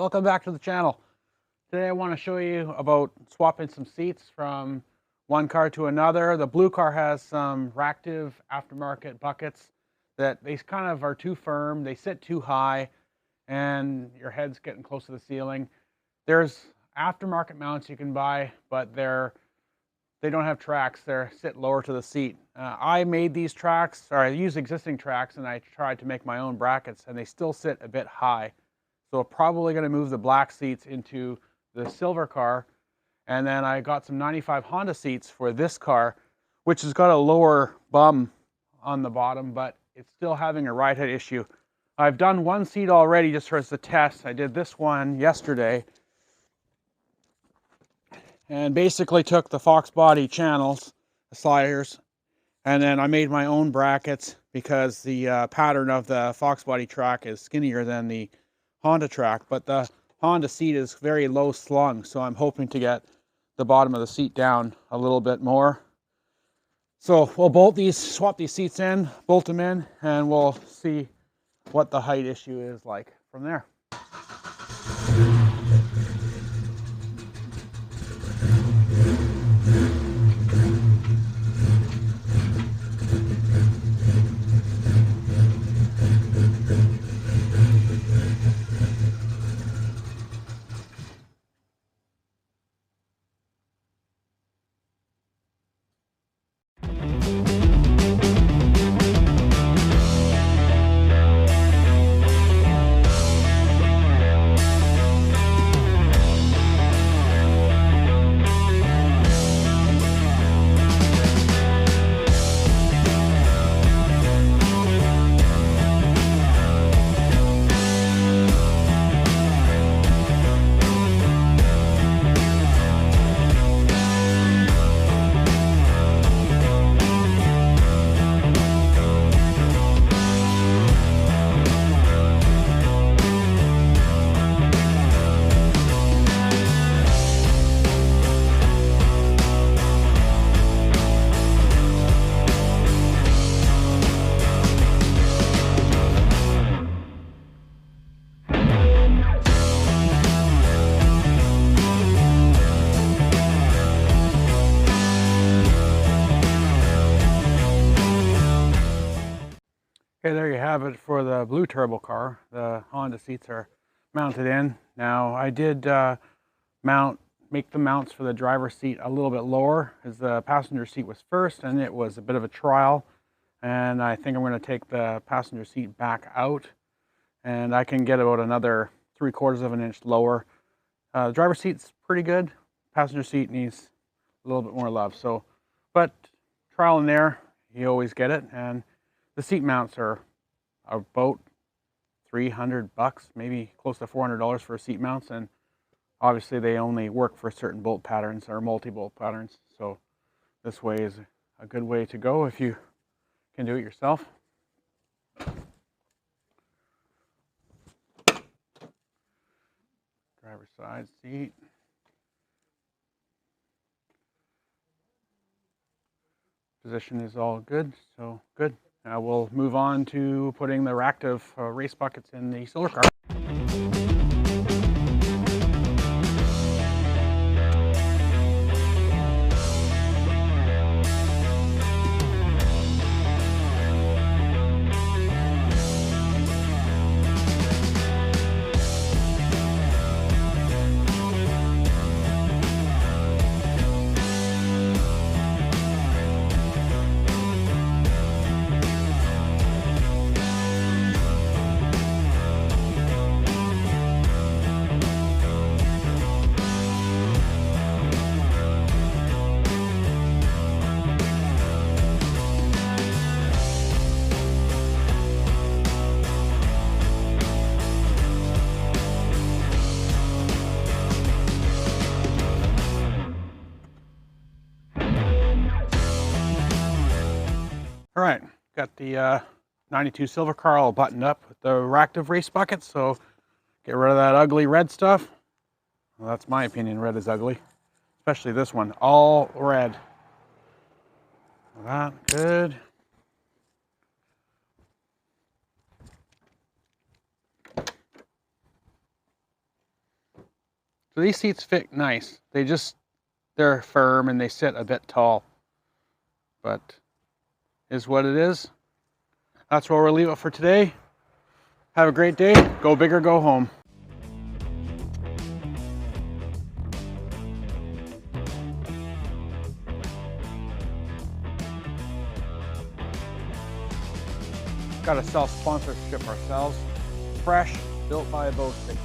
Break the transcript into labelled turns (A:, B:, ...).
A: Welcome back to the channel. Today I want to show you about swapping some seats from one car to another. The blue car has some Ractive aftermarket buckets that they kind of are too firm, they sit too high, and your head's getting close to the ceiling. There's aftermarket mounts you can buy, but they don't have tracks. They sit lower to the seat. I made these tracks, or I used existing tracks, and I tried to make my own brackets, and they still sit a bit high. So I'm probably going to move the black seats into the silver car. And then I got some 95 Honda seats for this car, which has got a lower bum on the bottom, but it's still having a ride height issue. I've done one seat already just for as a test. I did this one yesterday. And basically took the Foxbody channels, the sliders, and then I made my own brackets because the pattern of the Foxbody track is skinnier than the Honda track, but the Honda seat is very low slung, so I'm hoping to get the bottom of the seat down a little bit more. So we'll swap these seats in, bolt them in, and we'll see what the height issue is like from there. Okay, there you have it for the blue turbo car. The Honda seats are mounted in. Now I did make the mounts for the driver's seat a little bit lower, as the passenger seat was first and it was a bit of a trial. And I think I'm going to take the passenger seat back out, and I can get about another 3/4 of an inch lower. The driver's seat's pretty good. Passenger seat needs a little bit more love. So, but trial and error, you always get it. And the seat mounts are about $300, maybe close to $400 for seat mounts, and obviously they only work for certain bolt patterns or multi-bolt patterns. So this way is a good way to go if you can do it yourself. Driver's side seat. Position is all good, so good. Now we'll move on to putting the Ractive race buckets in the silver car. All right, got the 92 silver car all buttoned up with the Ractive race buckets, so get rid of that ugly red stuff. Well, that's my opinion, red is ugly. Especially this one, all red. That, good. So these seats fit nice. They're firm and they sit a bit tall, but is what it is. That's where we'll leave it for today. Have a great day. Go big or go home. Got a self-sponsorship ourselves. Fresh, built by a bow stick.